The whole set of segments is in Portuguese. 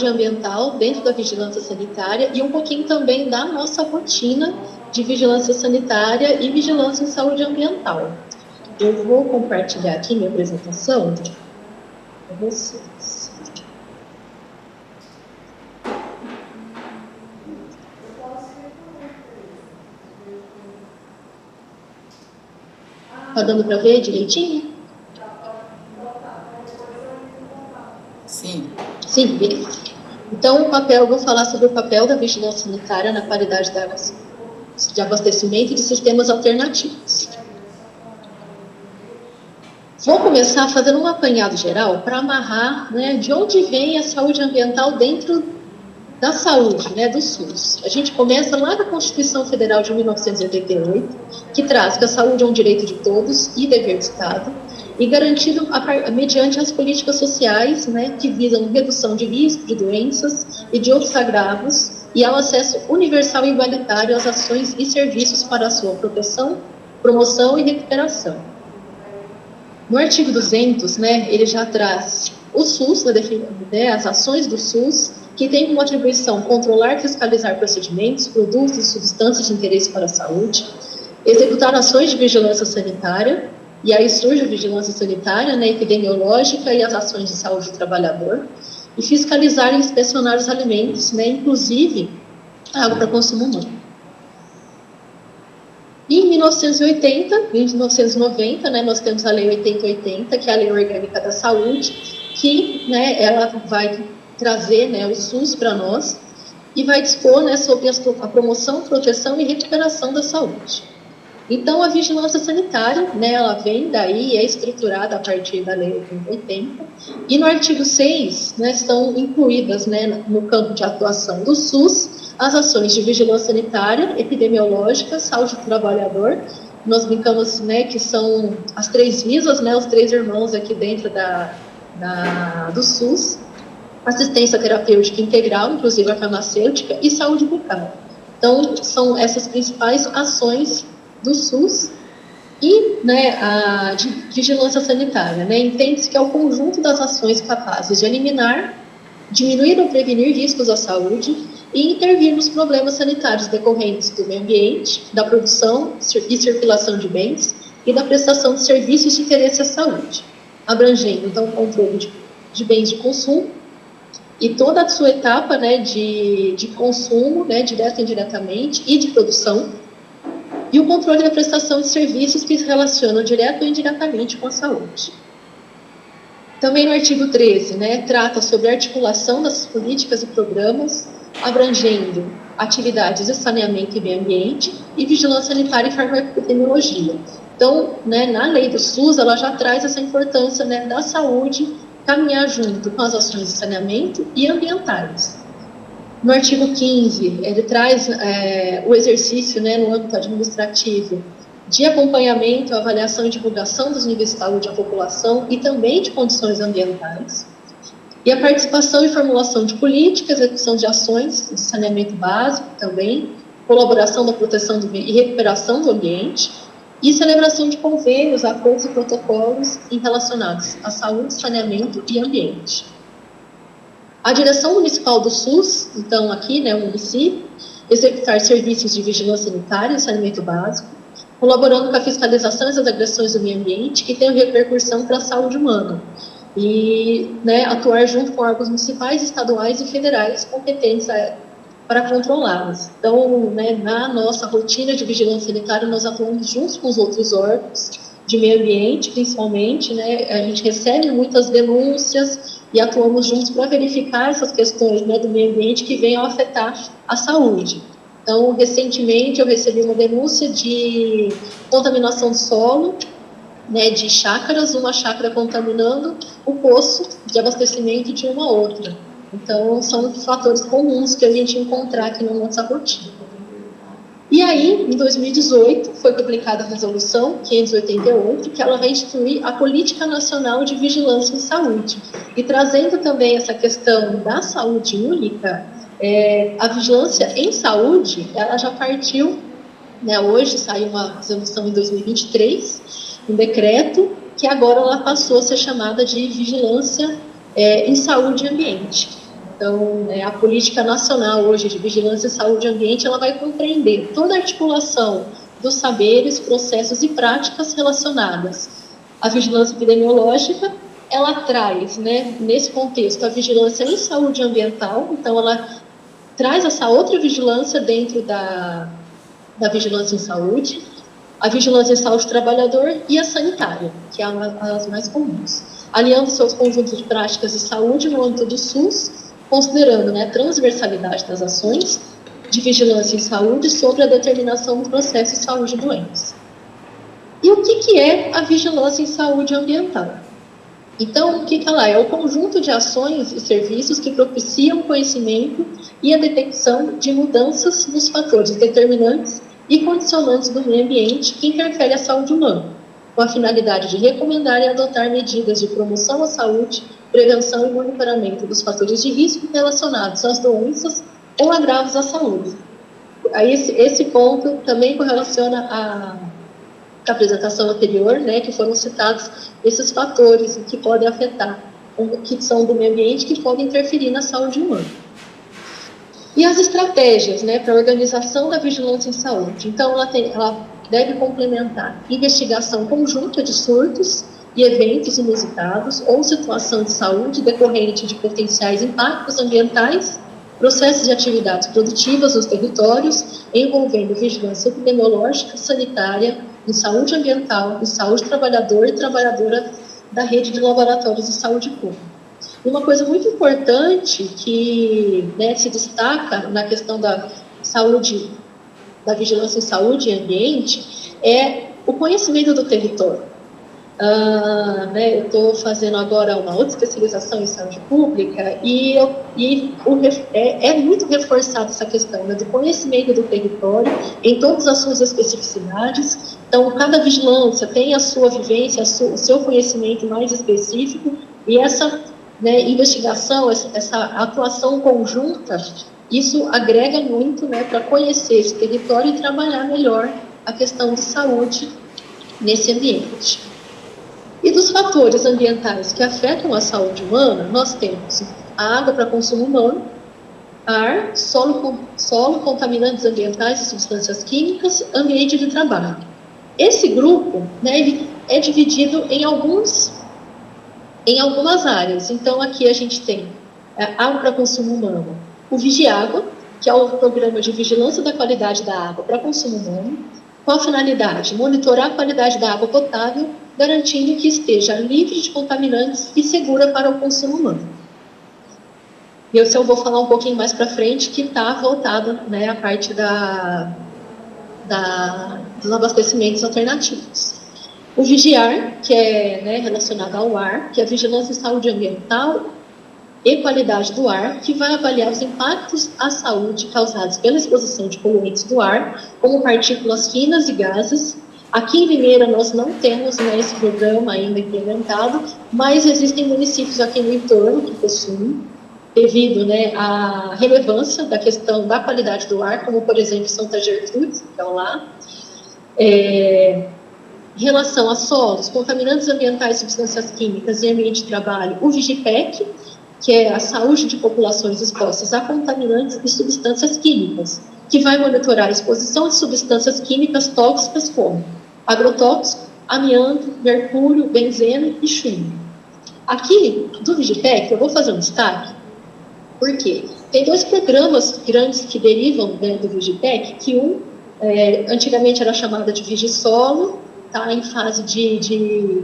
ambiental dentro da vigilância sanitária e um pouquinho também da nossa rotina de vigilância sanitária e vigilância em saúde ambiental. Eu vou compartilhar aqui minha apresentação com vocês. Tá dando para ver direitinho? Sim. Sim, beleza. Então, eu vou falar sobre o papel da vigilância sanitária na qualidade de abastecimento de sistemas alternativos. Vou começar fazendo um apanhado geral para amarrar, né, de onde vem a saúde ambiental dentro da saúde, né, do SUS. A gente começa lá da Constituição Federal de 1988, que traz que a saúde é um direito de todos e dever do Estado, e garantido mediante as políticas sociais, né, que visam redução de risco de doenças e de outros agravos, e ao acesso universal e igualitário às ações e serviços para a sua proteção, promoção e recuperação. No artigo 200, né, ele já traz o SUS, né, as ações do SUS, que tem como atribuição controlar e fiscalizar procedimentos, produtos e substâncias de interesse para a saúde, executar ações de vigilância sanitária, e aí surge a vigilância sanitária, né, epidemiológica e as ações de saúde do trabalhador, e fiscalizar e inspecionar os alimentos, né, inclusive a água para consumo humano. E em 1990, né, nós temos a Lei 8080, que é a Lei Orgânica da Saúde, que, né, ela vai trazer, né, o SUS para nós e vai dispor, né, sobre a promoção, proteção e recuperação da saúde. Então, a vigilância sanitária, né, ela vem daí, é estruturada a partir da Lei 80, e no artigo 6, né, estão incluídas, né, no campo de atuação do SUS, as ações de vigilância sanitária, epidemiológica, saúde do trabalhador. Nós brincamos, né, que são as três visas, né, os três irmãos aqui dentro do SUS, assistência terapêutica integral, inclusive a farmacêutica, e saúde bucal. Então, são essas principais ações do SUS e, né, a de vigilância sanitária, né, entende-se que é o conjunto das ações capazes de eliminar, diminuir ou prevenir riscos à saúde e intervir nos problemas sanitários decorrentes do meio ambiente, da produção e circulação de bens e da prestação de serviços de interesse à saúde, abrangendo, então, o controle de bens de consumo e toda a sua etapa, né, de consumo, né, direto e indiretamente, e de produção, e o controle da prestação de serviços que se relacionam direto ou indiretamente com a saúde. Também no artigo 13, né, trata sobre a articulação das políticas e programas, abrangendo atividades de saneamento e meio ambiente e vigilância sanitária e farmacopedemiologia. Então, né, na lei do SUS, ela já traz essa importância, né, da saúde caminhar junto com as ações de saneamento e ambientais. No artigo 15, ele traz o exercício, né, no âmbito administrativo de acompanhamento, avaliação e divulgação dos níveis de saúde à população e também de condições ambientais. E a participação e formulação de políticas, execução de ações de saneamento básico também, colaboração da proteção e recuperação do ambiente, e celebração de convênios, acordos e protocolos relacionados à saúde, saneamento e ambiente. A direção municipal do SUS, então aqui, né, o município, executar serviços de vigilância sanitária e saneamento básico, colaborando com a fiscalização das agressões do meio ambiente que tenham repercussão para a saúde humana, e, né, atuar junto com órgãos municipais, estaduais e federais competentes para controlá-las. Então, né, na nossa rotina de vigilância sanitária, nós atuamos juntos com os outros órgãos de meio ambiente, principalmente, né, a gente recebe muitas denúncias e atuamos juntos para verificar essas questões, né, do meio ambiente que venham a afetar a saúde. Então, recentemente eu recebi uma denúncia de contaminação do solo, né, de chácaras, uma chácara contaminando o poço de abastecimento de uma outra. Então, são fatores comuns que a gente encontrar aqui na nossa rotina. E aí, em 2018, foi publicada a Resolução 588, que ela vai instituir a Política Nacional de Vigilância em Saúde. E trazendo também essa questão da saúde única, a vigilância em saúde, ela já partiu, né, hoje saiu uma resolução em 2023, um decreto, que agora ela passou a ser chamada de Vigilância em Saúde e Ambiente. Então, a política nacional hoje de vigilância e saúde e ambiente, ela vai compreender toda a articulação dos saberes, processos e práticas relacionadas à vigilância epidemiológica. Ela traz, nesse contexto, a vigilância em saúde ambiental, então ela traz essa outra vigilância dentro da vigilância em saúde, a vigilância em saúde do trabalhador e a sanitária, que é as mais comuns, aliando seus conjuntos de práticas de saúde no âmbito do SUS, considerando a transversalidade das ações de vigilância em saúde sobre a determinação do processo de saúde e doenças. E o que é a vigilância em saúde ambiental? Então, o que ela é? É o conjunto de ações e serviços que propiciam o conhecimento e a detecção de mudanças nos fatores determinantes e condicionantes do meio ambiente que interferem à saúde humana, com a finalidade de recomendar e adotar medidas de promoção à saúde, prevenção e monitoramento dos fatores de risco relacionados às doenças ou agravos à saúde. Aí esse ponto também correlaciona a apresentação anterior, que foram citados esses fatores que podem afetar, que são do meio ambiente, que podem interferir na saúde humana. E as estratégias, para a organização da vigilância em saúde. Então, ela deve complementar investigação conjunta de surtos e eventos inusitados ou situação de saúde decorrente de potenciais impactos ambientais, processos de atividades produtivas nos territórios, envolvendo vigilância epidemiológica, sanitária, em saúde ambiental, em saúde do trabalhador e trabalhadora da rede de laboratórios de saúde pública. E uma coisa muito importante que se destaca na questão da saúde, da vigilância em saúde e ambiente, é o conhecimento do território. Eu estou fazendo agora uma outra especialização em saúde pública e é muito reforçada essa questão do conhecimento do território em todas as suas especificidades. Então, cada vigilância tem a sua vivência, o seu conhecimento mais específico, e essa investigação, essa atuação conjunta, isso agrega muito para conhecer esse território e trabalhar melhor a questão de saúde nesse ambiente. E dos fatores ambientais que afetam a saúde humana, nós temos a água para consumo humano, ar, solo, contaminantes ambientais e substâncias químicas, ambiente de trabalho. Esse grupo ele é dividido em algumas áreas. Então, aqui a gente tem água para consumo humano, o Vigiágua, que é o programa de vigilância da qualidade da água para consumo humano, com a finalidade de monitorar a qualidade da água potável, garantindo que esteja livre de contaminantes e segura para o consumo humano. E eu vou falar um pouquinho mais para frente, que está voltado à parte dos abastecimentos alternativos. O Vigiar, que é relacionado ao ar, que é a vigilância em saúde ambiental e qualidade do ar, que vai avaliar os impactos à saúde causados pela exposição de poluentes do ar, como partículas finas e gases. Aqui em Limeira nós não temos esse programa ainda implementado, mas existem municípios aqui no entorno que possuem, devido à relevância da questão da qualidade do ar, como por exemplo Santa Gertrudes, que é lá. Em relação a solos, contaminantes ambientais, substâncias químicas e ambiente de trabalho, o Vigipec, que é a saúde de populações expostas a contaminantes e substâncias químicas, que vai monitorar a exposição de substâncias químicas tóxicas como agrotóxico, amianto, mercúrio, benzeno e chumbo. Aqui, do Vigipec, eu vou fazer um destaque, porque tem dois programas grandes que derivam do Vigipec, que antigamente era chamada de Vigisolo, está em fase de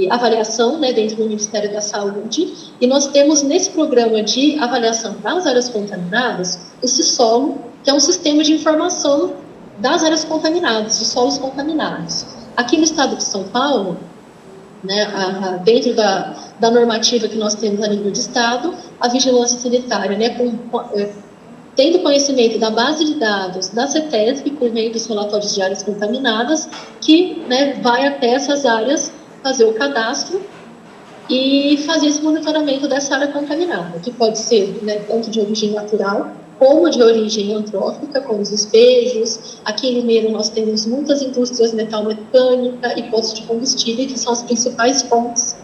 avaliação dentro do Ministério da Saúde, e nós temos nesse programa de avaliação das áreas contaminadas o CISOLO, que é um sistema de informação das áreas contaminadas, dos solos contaminados. Aqui no estado de São Paulo, dentro da normativa que nós temos a nível de estado, a vigilância sanitária, tendo conhecimento da base de dados da CETESB, por meio dos relatórios de áreas contaminadas, que vai até essas áreas fazer o cadastro e fazer esse monitoramento dessa área contaminada, que pode ser tanto de origem natural como de origem antrópica, como os despejos. Aqui em Limeira nós temos muitas indústrias metalmecânica e postos de combustível, que são as principais fontes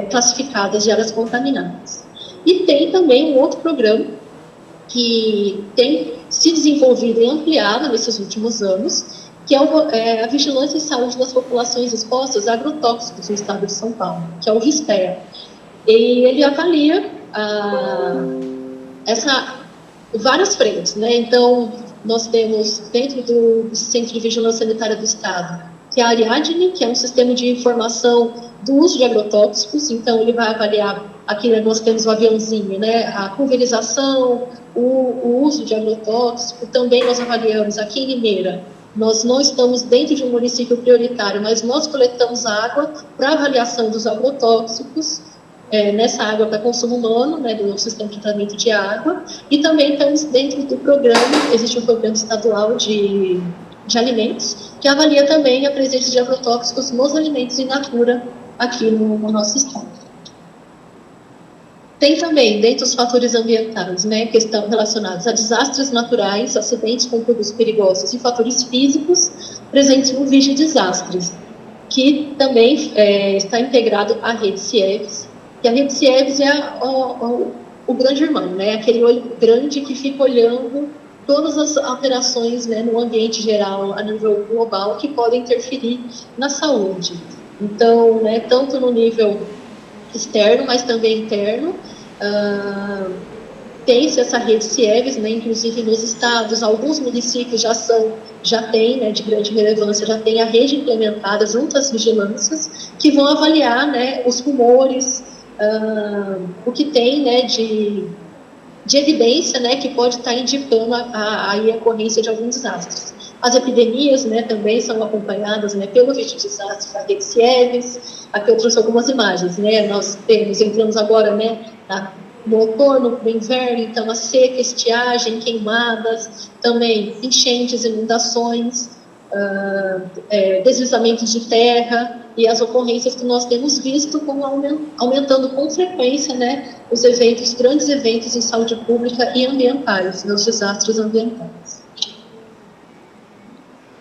classificadas de áreas contaminadas. E tem também um outro programa que tem se desenvolvido e ampliado nesses últimos anos, que é a vigilância e saúde das populações expostas a agrotóxicos no estado de São Paulo, que é o RISPEA. E ele avalia várias frentes, né? Então, nós temos dentro do Centro de Vigilância Sanitária do Estado, que é a Ariadne, que é um sistema de informação do uso de agrotóxicos. Então, ele vai avaliar, aqui nós temos o aviãozinho, né? A pulverização, o uso de agrotóxico. Também nós avaliamos aqui em Limeira. Nós não estamos dentro de um município prioritário, mas nós coletamos água para avaliação dos agrotóxicos, nessa água para consumo humano, né, do sistema de tratamento de água. E também estamos dentro do programa, existe um programa estadual de alimentos, que avalia também a presença de agrotóxicos nos alimentos in natura aqui no nosso estado. Tem também, dentre os fatores ambientais, né, que estão relacionados a desastres naturais, acidentes com produtos perigosos e fatores físicos presentes no Vigi Desastres, que também está integrado à rede CIEVS, que a rede CIEVS é o grande irmão, né, aquele olho grande que fica olhando todas as alterações, né, no ambiente geral, a nível global, que podem interferir na saúde. Então, né, tanto no nível externo, mas também interno, tem-se essa rede CIEVS, né, inclusive nos estados, alguns municípios já têm, né, de grande relevância, já tem a rede implementada junto às vigilâncias, que vão avaliar, né, os rumores, o que tem, né, de evidência, né, que pode estar indicando a ocorrência de alguns desastres. As epidemias, né, também são acompanhadas, né, pelo Vigi Desastres da rede CIEVS. Aqui eu trouxe algumas imagens, né, nós entramos agora, né, no outono, no inverno, então a seca, estiagem, queimadas, também enchentes, inundações, deslizamentos de terra, e as ocorrências que nós temos visto como aumentando com frequência, né, os grandes eventos em saúde pública e ambientais, né, os desastres ambientais.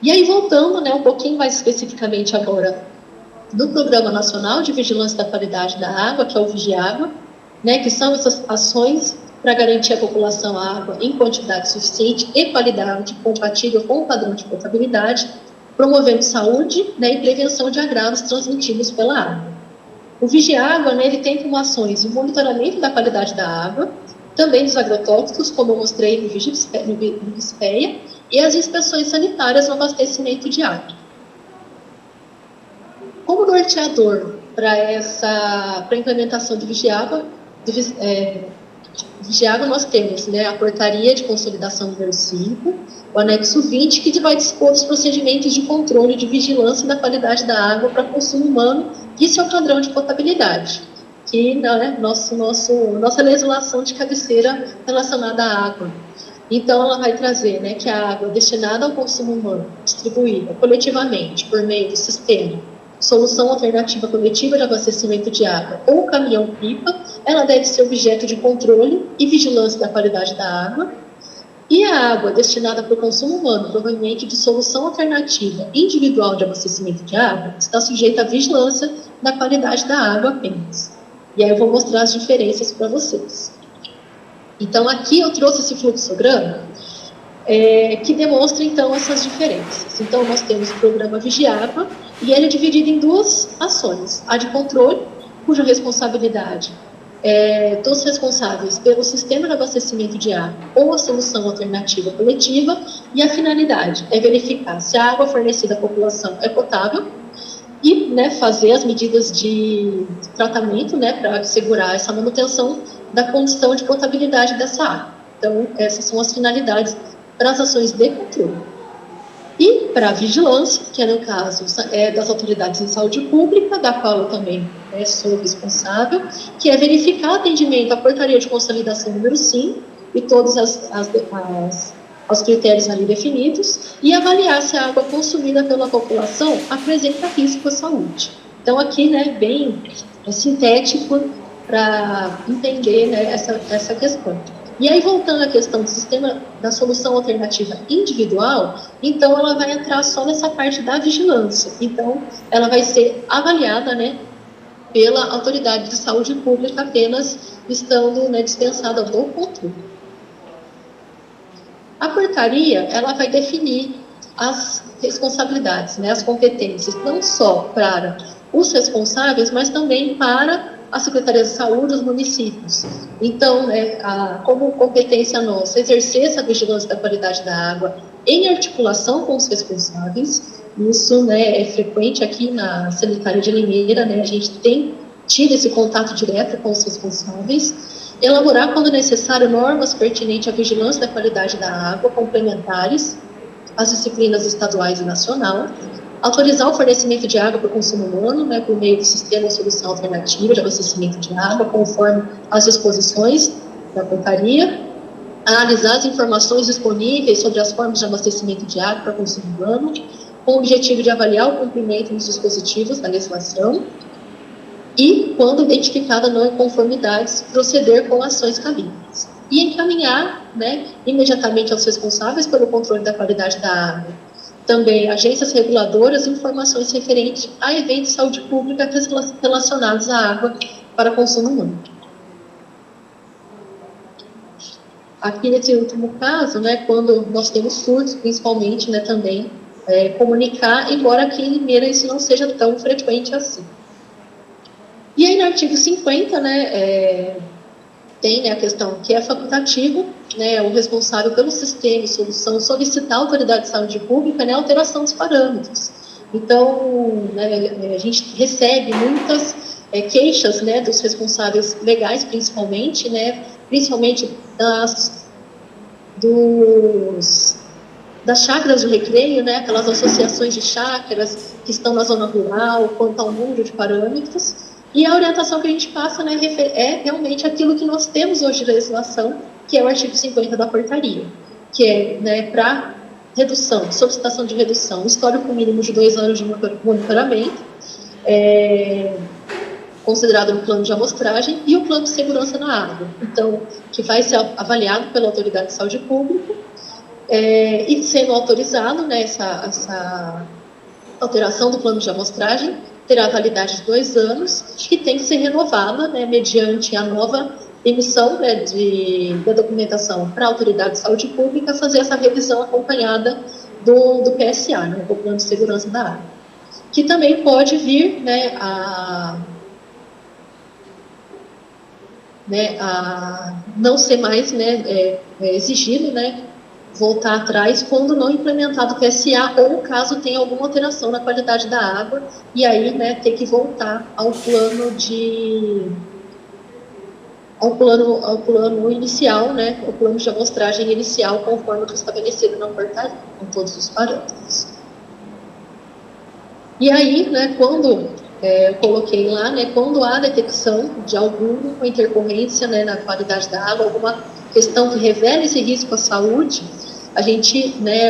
E aí, voltando, né, um pouquinho mais especificamente agora do Programa Nacional de Vigilância da Qualidade da Água, que é o Vigiágua, né, que são essas ações para garantir à população água em quantidade suficiente e qualidade compatível com o padrão de potabilidade, promovendo saúde, né, e prevenção de agravos transmitidos pela água. O Vigiágua, né, ele tem como ações o monitoramento da qualidade da água, também dos agrotóxicos, como eu mostrei no VISPEA, e as inspeções sanitárias no abastecimento de água. Como norteador para a implementação do Vigiágua, nós temos, né, a Portaria de Consolidação número 5, o anexo 20, que vai dispor os procedimentos de controle de vigilância da qualidade da água para consumo humano e seu padrão de potabilidade, que, né, nossa legislação de cabeceira relacionada à água. Então, ela vai trazer, né, que a água destinada ao consumo humano, distribuída coletivamente por meio do sistema Solução Alternativa Coletiva de Abastecimento de Água ou caminhão-pipa, ela deve ser objeto de controle e vigilância da qualidade da água. E a água destinada para o consumo humano, provavelmente de solução alternativa individual de abastecimento de água, está sujeita à vigilância da qualidade da água apenas. E aí eu vou mostrar as diferenças para vocês. Então, aqui eu trouxe esse fluxograma que demonstra, então, essas diferenças. Então, nós temos o programa Vigiágua, e ele é dividido em duas ações. A de controle, cuja responsabilidade dos responsáveis pelo sistema de abastecimento de água ou a solução alternativa coletiva, e a finalidade é verificar se a água fornecida à população é potável e, né, fazer as medidas de tratamento, né, para assegurar essa manutenção da condição de potabilidade dessa água. Então, essas são as finalidades para as ações de controle. E para a vigilância, que é no caso das autoridades de saúde pública, da qual eu também sou responsável, que é verificar o atendimento à Portaria de Consolidação número 5 e todos os critérios ali definidos, e avaliar se a água consumida pela população apresenta risco à saúde. Então, aqui, né, bem sintético para entender, né, essa questão. E aí, voltando à questão do sistema da solução alternativa individual, então ela vai entrar só nessa parte da vigilância. Então, ela vai ser avaliada, né, pela autoridade de saúde pública, apenas estando, né, dispensada do controle. A portaria, ela vai definir as responsabilidades, né, as competências, não só para os responsáveis, mas também para a Secretaria de Saúde dos municípios. Então, né, como competência nossa, exercer essa vigilância da qualidade da água em articulação com os responsáveis. Isso, né, é frequente aqui na Sanitária de Limeira, né, a gente tem tido esse contato direto com os responsáveis. Elaborar, quando necessário, normas pertinentes à vigilância da qualidade da água, complementares às disciplinas estaduais e nacional. Autorizar o fornecimento de água para o consumo humano, né, por meio do sistema de solução alternativa de abastecimento de água, conforme as disposições da portaria. Analisar as informações disponíveis sobre as formas de abastecimento de água para consumo humano, com o objetivo de avaliar o cumprimento dos dispositivos da legislação. E, quando identificada não inconformidades, proceder com ações cabíveis. E encaminhar, né, imediatamente aos responsáveis pelo controle da qualidade da água, também agências reguladoras, informações referentes a eventos de saúde pública relacionados à água para consumo humano. Aqui nesse último caso, né, quando nós temos surtos, principalmente, né, também comunicar, embora aqui em Limeira isso não seja tão frequente assim. E aí no artigo 50, né, tem, né, a questão que é facultativo, né, o responsável pelo sistema e solução solicitar à autoridade de saúde pública, né, alteração dos parâmetros. Então, né, a gente recebe muitas queixas, né, dos responsáveis legais, principalmente das chácaras de recreio, né, aquelas associações de chácaras que estão na zona rural, quanto ao número de parâmetros. E a orientação que a gente passa, né, é realmente aquilo que nós temos hoje de legislação, que é o artigo 50 da portaria, que é, né, para redução, solicitação de redução, histórico mínimo de 2 anos de monitoramento, considerado no plano de amostragem, e o plano de segurança na água, então, que vai ser avaliado pela autoridade de saúde pública, e sendo autorizado, né, essa alteração do plano de amostragem, terá validade de 2 anos, que tem que ser renovada, né, mediante a nova emissão, né, da documentação para a autoridade de saúde pública, fazer essa revisão acompanhada do PSA, né, do Plano de Segurança da Água, que também pode vir, né, a não ser mais, né, exigido, né, voltar atrás quando não implementado o PSA ou caso tenha alguma alteração na qualidade da água, e aí, né, ter que voltar ao plano inicial, né, o plano de amostragem inicial, conforme o estabelecido na portaria, com todos os parâmetros. E aí, né, quando eu coloquei lá, né, quando há detecção de alguma intercorrência, né, na qualidade da água, alguma questão que revela esse risco à saúde, a gente, né,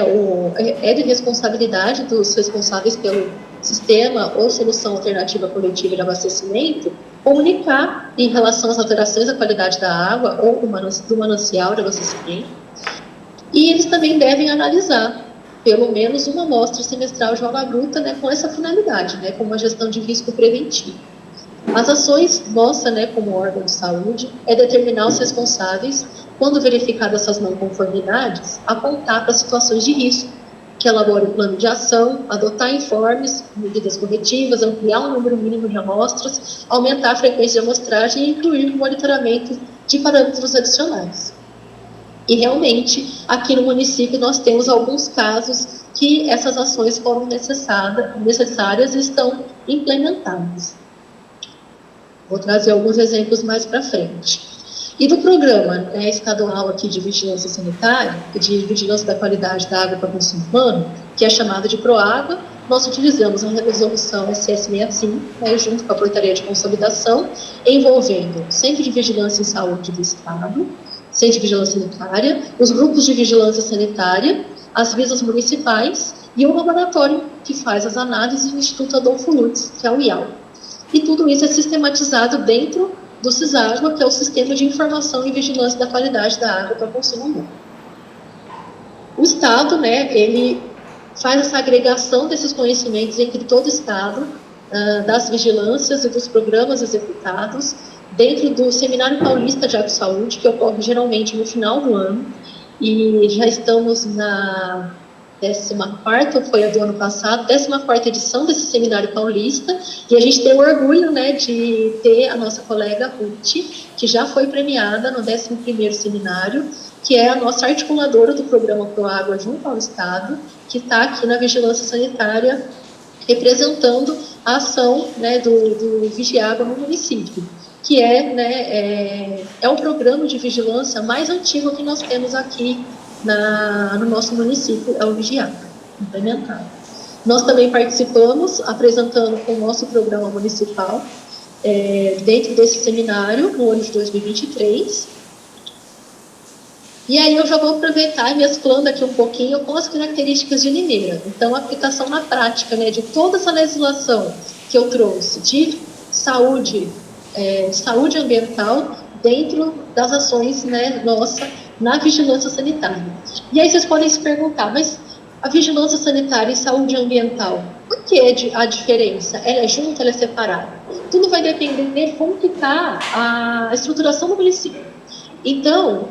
é de responsabilidade dos responsáveis pelo sistema ou solução alternativa coletiva de abastecimento comunicar em relação às alterações da qualidade da água ou do manancial de abastecimento, e eles também devem analisar pelo menos uma amostra semestral de água bruta, né, com essa finalidade, né, com uma gestão de risco preventivo. As ações nossa, né, como órgão de saúde, é determinar os responsáveis, quando verificadas essas não conformidades, apontar para situações de risco, que elabore um plano de ação, adotar informes, medidas corretivas, ampliar o número mínimo de amostras, aumentar a frequência de amostragem e incluir o monitoramento de parâmetros adicionais. E realmente, aqui no município, nós temos alguns casos que essas ações foram necessárias e estão implementadas. Vou trazer alguns exemplos mais para frente. E do programa, né, estadual aqui de vigilância sanitária, de vigilância da qualidade da água para consumo humano, que é chamado de PROÁGUA, nós utilizamos a resolução SS65, né, junto com a portaria de consolidação, envolvendo o Centro de Vigilância em Saúde do Estado, Centro de Vigilância Sanitária, os grupos de vigilância sanitária, as visas municipais e o laboratório que faz as análises do Instituto Adolfo Lutz, que é o IAL. E tudo isso é sistematizado dentro do CISÁGUA, que é o Sistema de Informação e Vigilância da Qualidade da Água para Consumo Humano. O Estado, né, ele faz essa agregação desses conhecimentos entre todo o Estado, das vigilâncias e dos programas executados dentro do Seminário Paulista de Água e Saúde, que ocorre geralmente no final do ano, e já estamos na 14ª, foi a do ano passado, 14ª edição desse Seminário Paulista, e a gente tem o orgulho, né, de ter a nossa colega Ruth, que já foi premiada no 11º Seminário, que é a nossa articuladora do programa ProÁgua junto ao Estado, que está aqui na Vigilância Sanitária, representando a ação, né, do Vigiágua no município, que é o programa de vigilância mais antigo que nós temos aqui no nosso município, é o Vigiágua, implementado. Nós também participamos, apresentando o nosso programa municipal, dentro desse seminário, no ano de 2023, e aí eu já vou aproveitar, mesclando aqui um pouquinho com as características de Limeira. Então, a aplicação na prática, né, de toda essa legislação que eu trouxe de saúde ambiental dentro das ações, né, nossa na vigilância sanitária. E aí vocês podem se perguntar, mas a vigilância sanitária e saúde ambiental, por que a diferença? Ela é junta, ela é separada? Tudo vai depender de como que está a estruturação do município. Então,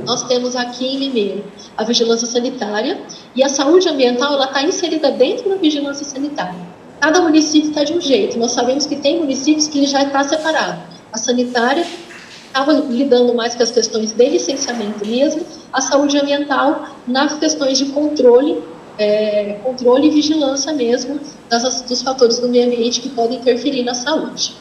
nós temos aqui em Limeira a vigilância sanitária e a saúde ambiental, ela está inserida dentro da vigilância sanitária. Cada município está de um jeito. Nós sabemos que tem municípios que já está separado. A sanitária estava lidando mais com as questões de licenciamento mesmo, a saúde ambiental nas questões de controle e vigilância mesmo dos fatores do meio ambiente que podem interferir na saúde.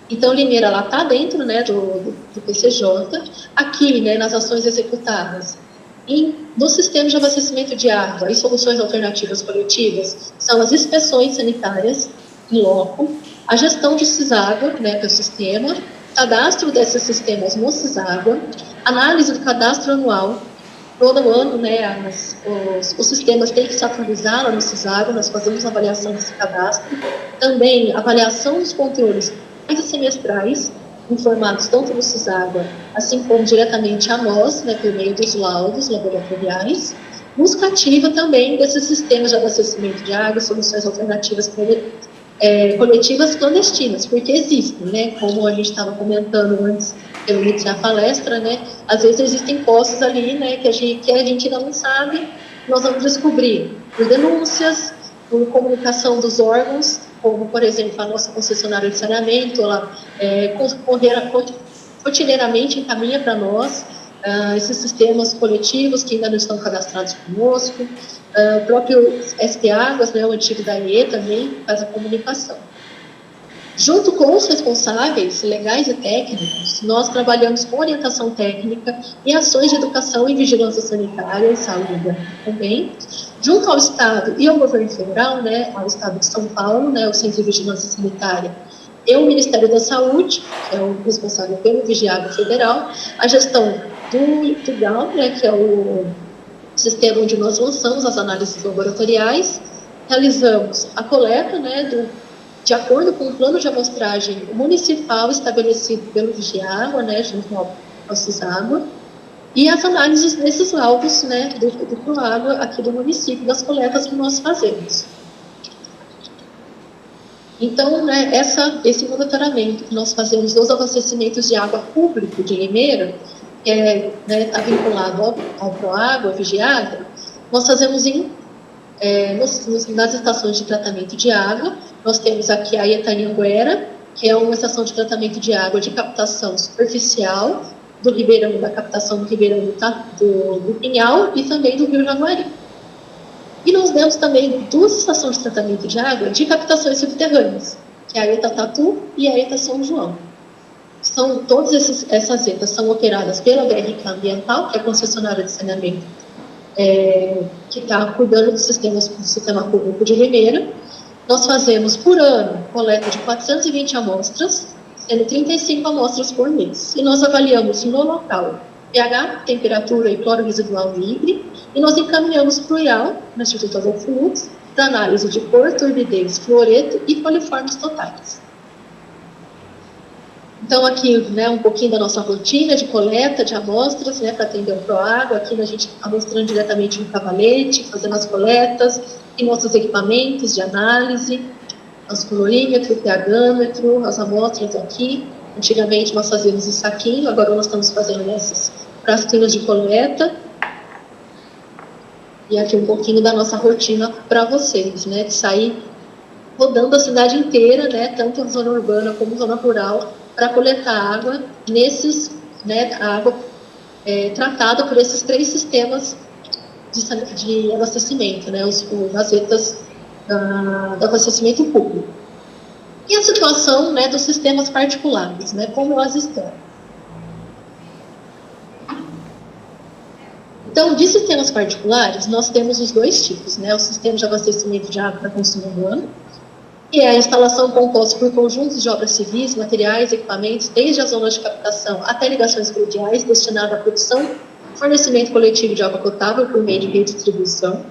Então, Limeira, ela está dentro, né, do PCJ, aqui, né, nas ações executadas. E no sistema de abastecimento de água e soluções alternativas coletivas, são as inspeções sanitárias em loco, a gestão de Ciságua, né, pelo sistema, cadastro desses sistemas no Ciságua, análise do cadastro anual. Todo ano, né, os sistemas têm que se atualizar lá no Ciságua, nós fazemos avaliação desse cadastro, também avaliação dos controles semestrais, informados tanto no Ciságua, assim como diretamente a nós, né, por meio dos laudos laboratoriais. Busca ativa também desses sistemas de abastecimento de água, soluções alternativas coletivas clandestinas, porque existem, né, como a gente estava comentando antes, eu iniciar a palestra, né, às vezes existem postos ali, né, que a gente ainda não sabe, nós vamos descobrir por denúncias, por comunicação dos órgãos, como, por exemplo, a nossa concessionária de saneamento, ela rotineiramente encaminha para nós esses sistemas coletivos que ainda não estão cadastrados conosco, o próprio SP Águas, né, o antigo da IE, também faz a comunicação. Junto com os responsáveis legais e técnicos, nós trabalhamos com orientação técnica e ações de educação e vigilância sanitária e saúde também. Junto ao Estado e ao governo federal, né, ao Estado de São Paulo, né, o Centro de Vigilância Sanitária e o Ministério da Saúde, que é o responsável pelo Vigiágua Federal, a gestão do GAL, né, que é o sistema onde nós lançamos as análises laboratoriais, realizamos a coleta, né, de acordo com o plano de amostragem municipal estabelecido pelo Vigiágua, né, junto ao Ciságua, e as análises desses laudos, né, do ProÁgua aqui do município, das coletas que nós fazemos. Então, né, esse monitoramento que nós fazemos dos abastecimentos de água público de Limeira, que está vinculado ao ProÁgua, Vigiágua, nós fazemos nas estações de tratamento de água. Nós temos aqui a Itanhanguera, que é uma estação de tratamento de água de captação superficial do Ribeirão, da captação do Ribeirão do Pinhal e também do Rio Jaguari. E nós temos também 2 estações de tratamento de água de captações subterrâneas, que é a ETA Tatu e a ETA São João. Todas essas ETAs são operadas pela BRK Ambiental, que é a concessionária de saneamento, que está cuidando do sistema público de Limeira. Nós fazemos, por ano, coleta de 420 amostras, sendo 35 amostras por mês. E nós avaliamos no local pH, temperatura e cloro residual livre, e nós encaminhamos para o IAL, no Instituto Azoflux, para análise de cor, turbidez, fluoreto e coliformes totais. Então, aqui, né, um pouquinho da nossa rotina de coleta de amostras, né, para atender o ProÁgua. Aqui a gente está mostrando diretamente no cavalete, fazendo as coletas, Tem nossos equipamentos de análise, os fluorímetro, o pH-metro, as amostras aqui. Antigamente nós fazíamos em saquinho, agora nós estamos fazendo nessas frasquinhas de coleta. E aqui um pouquinho da nossa rotina para vocês, né, de sair rodando a cidade inteira, né, tanto a zona urbana como a zona rural, para coletar água nesses, né, água tratada por esses 3 sistemas de abastecimento, né, os vasetas do abastecimento público. E a situação, né, dos sistemas particulares, né, como elas estão. Então, de sistemas particulares, nós temos os 2 tipos, né, o sistema de abastecimento de água para consumo humano, que é a instalação composta por conjuntos de obras civis, materiais, equipamentos, desde as zonas de captação até ligações prediais, destinada à produção, fornecimento coletivo de água potável por meio de redistribuição,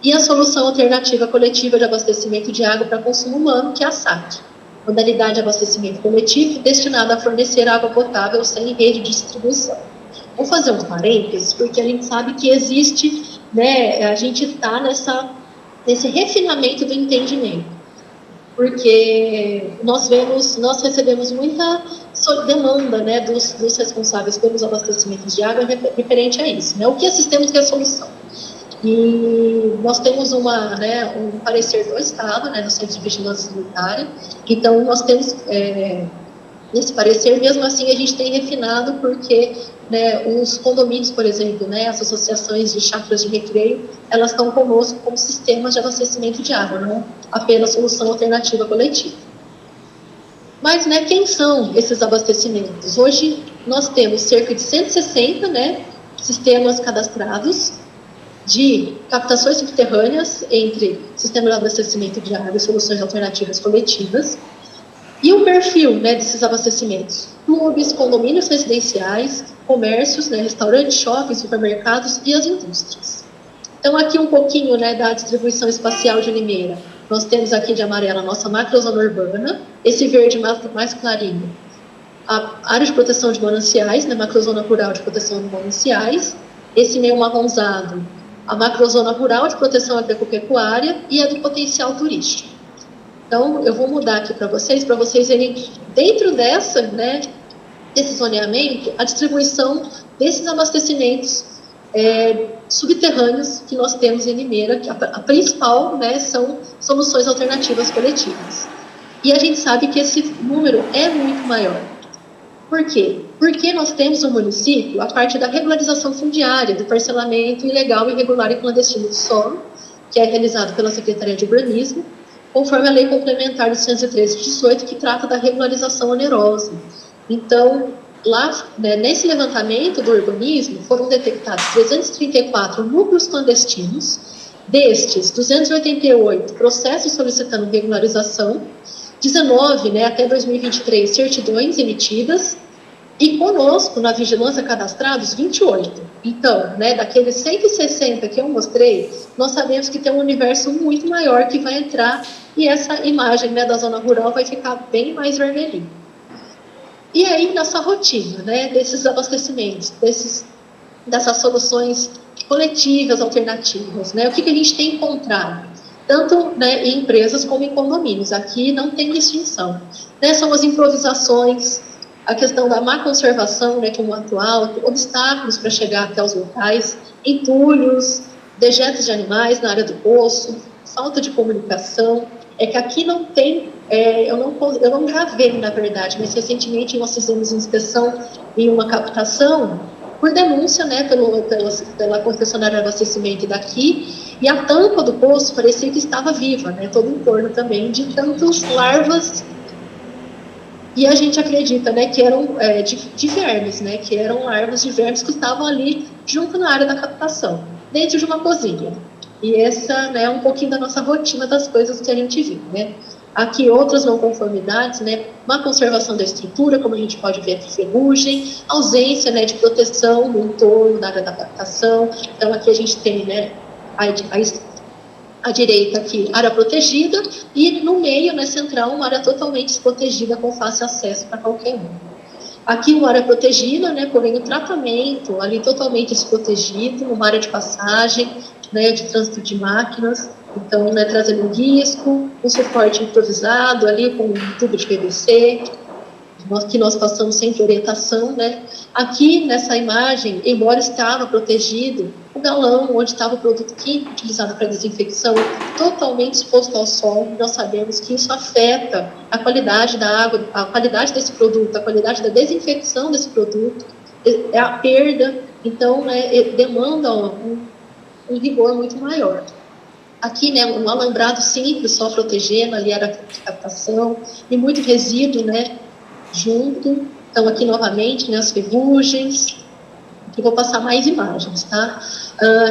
e a solução alternativa coletiva de abastecimento de água para consumo humano, que é a SAC, modalidade de abastecimento coletivo destinada a fornecer água potável sem rede de distribuição. Vou fazer um parênteses, porque a gente sabe que existe, né, a gente está nesse refinamento do entendimento, porque nós recebemos muita demanda, né, dos responsáveis pelos abastecimentos de água referente a isso, né, o que é sistema e o que é solução. E nós temos um parecer do Estado, né, do Centro de Vigilância Sanitária, então nós temos, nesse parecer, mesmo assim a gente tem refinado porque, né, os condomínios, por exemplo, né, as associações de chácaras de recreio, elas estão conosco como sistemas de abastecimento de água, não apenas solução alternativa coletiva. Mas, né, quem são esses abastecimentos? Hoje nós temos cerca de 160, né, sistemas cadastrados de captações subterrâneas entre sistemas de abastecimento de água e soluções alternativas coletivas. E o perfil, né, desses abastecimentos? Clubes, condomínios residenciais, comércios, né, restaurantes, shoppings, supermercados e as indústrias. Então, aqui um pouquinho, né, da distribuição espacial de Limeira. Nós temos aqui de amarelo a nossa macrozona urbana, esse verde mais clarinho, a área de proteção de mananciais, né, macrozona rural de proteção de mananciais, esse meio marronzado, a macrozona rural de proteção agropecuária e a do potencial turístico. Então, eu vou mudar aqui para vocês verem, dentro desse zoneamento, a distribuição desses abastecimentos subterrâneos que nós temos em Limeira, que a principal, né, são soluções alternativas coletivas. E a gente sabe que esse número é muito maior. Por quê? Porque nós temos no município a parte da regularização fundiária, do parcelamento ilegal, irregular e clandestino do solo, que é realizado pela Secretaria de Urbanismo, conforme a Lei Complementar 213/18, que trata da regularização onerosa. Então, lá, né, nesse levantamento do urbanismo, foram detectados 334 núcleos clandestinos, destes, 288 processos solicitando regularização, 19, né, até 2023, certidões emitidas, e conosco, na vigilância cadastrados, 28. Então, né, daqueles 160 que eu mostrei, nós sabemos que tem um universo muito maior que vai entrar, e essa imagem, né, da zona rural vai ficar bem mais vermelhinha. E aí, nossa rotina, né, desses abastecimentos, dessas soluções coletivas, alternativas, né, o que a gente tem encontrado? Tanto, né, em empresas como em condomínios. Aqui não tem distinção. Né, são as improvisações, a questão da má conservação, né, como atual, obstáculos para chegar até os locais, entulhos, dejetos de animais na área do poço, falta de comunicação. É que aqui não tem, eu não gravei, na verdade, mas recentemente nós fizemos inspeção em uma captação por denúncia, né, pela concessionária de abastecimento daqui, e a tampa do poço parecia que estava viva, né, todo o entorno também, de tantas larvas, e a gente acredita, né, que eram de vermes, né, que eram larvas de vermes que estavam ali junto na área da captação, dentro de uma cozinha. E essa, né, é um pouquinho da nossa rotina das coisas que a gente viu, né. Aqui outras não conformidades, né, má conservação da estrutura, como a gente pode ver aqui, ferrugem, ausência, né, de proteção no entorno da área da captação. Então aqui a gente tem, né, à direita aqui, área protegida, e no meio, né, central, uma área totalmente desprotegida com fácil acesso para qualquer um. Aqui uma área protegida, né, porém o tratamento ali totalmente desprotegido, uma área de passagem, né, de trânsito de máquinas, Então, né, trazendo um risco, um suporte improvisado ali com um tubo de PVC, que nós passamos sempre orientação, né? Aqui, nessa imagem, embora estava protegido, o galão onde estava o produto químico utilizado para desinfecção, totalmente exposto ao sol, nós sabemos que isso afeta a qualidade da água, a qualidade desse produto, a qualidade da desinfecção desse produto, é a perda, então, né, demanda um rigor muito maior. Aqui, né, um alambrado simples, só protegendo, ali era a captação, e muito resíduo, né, junto. Então, aqui novamente, né, as ferrugens. Aqui vou passar mais imagens, tá?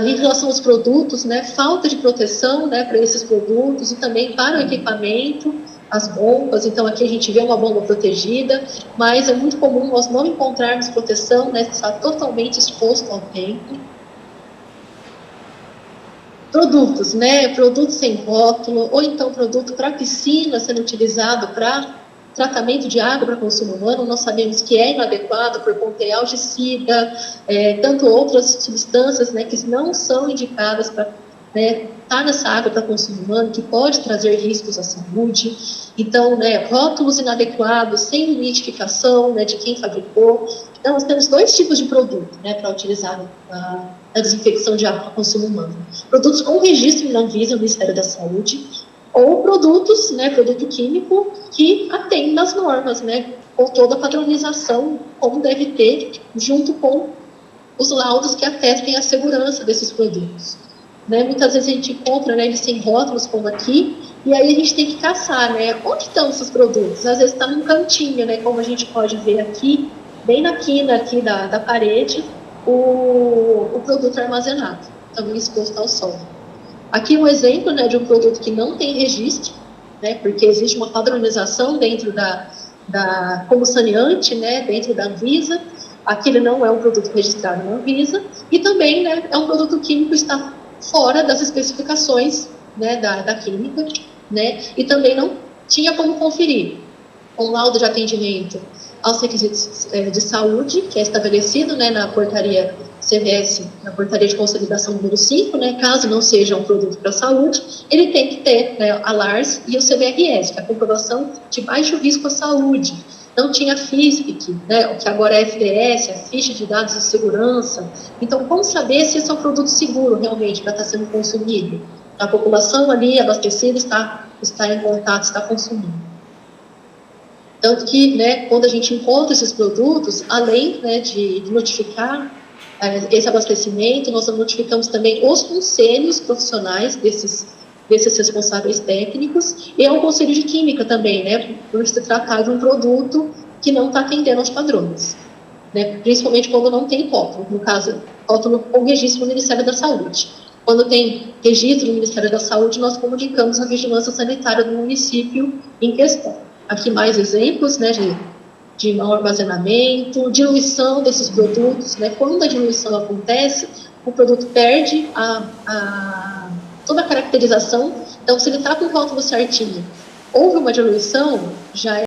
Em relação aos produtos, né, falta de proteção, né, para esses produtos e também para o equipamento, as bombas. Então, aqui a gente vê uma bomba protegida, mas é muito comum nós não encontrarmos proteção, né, está totalmente exposto ao tempo. Produtos, né? Produtos sem rótulo, ou então produto para piscina sendo utilizado para tratamento de água para consumo humano, nós sabemos que é inadequado por conter algicida, tanto outras substâncias, né, que não são indicadas para estar nessa água para consumo humano, que pode trazer riscos à saúde. Então, né, rótulos inadequados, sem identificação, né, de quem fabricou. Então, nós temos dois tipos de produto, né, para utilizar a desinfecção de água para consumo humano. Produtos com registro na Anvisa, no Ministério da Saúde, ou produtos, né, produto químico que atendem às normas, né, com toda a padronização, como deve ter, junto com os laudos que atestem a segurança desses produtos. Né, muitas vezes a gente encontra, né, eles sem rótulos, como aqui, e aí a gente tem que caçar, né, onde estão esses produtos? Às vezes está num cantinho, né, como a gente pode ver aqui, bem na quina aqui da parede, o produto armazenado, também exposto ao sol. Aqui um exemplo, né, de um produto que não tem registro, né, porque existe uma padronização dentro como saneante, né, dentro da Anvisa. Aqui ele não é um produto registrado na Anvisa, e também, né, é um produto químico que está fora das especificações, né, da química, né, e também não tinha como conferir um laudo de atendimento aos requisitos de saúde, que é estabelecido, né, na portaria CVS, na portaria de consolidação número 5, né, caso não seja um produto para a saúde, ele tem que ter, né, a LARS e o CBRS, que é a comprovação de baixo risco à saúde. Não tinha FISPIC, né, o que agora é FDS, a ficha de dados de segurança. Então, como saber se esse é um produto seguro realmente para estar sendo consumido? A população ali abastecida está em contato, está consumindo. Tanto que, né, quando a gente encontra esses produtos, além, né, de notificar esse abastecimento, nós notificamos também os conselhos profissionais desses responsáveis técnicos e ao conselho de química também, né, por se tratar de um produto que não está atendendo aos padrões, né, principalmente quando não tem rótulo, no caso, rótulo com registro no Ministério da Saúde. Quando tem registro no Ministério da Saúde, nós comunicamos a vigilância sanitária do município em questão. Aqui mais exemplos, né, de mau armazenamento, diluição desses produtos, né? Quando a diluição acontece, o produto perde toda a caracterização. Então, se ele está com o rótulo certinho, houve uma diluição, já é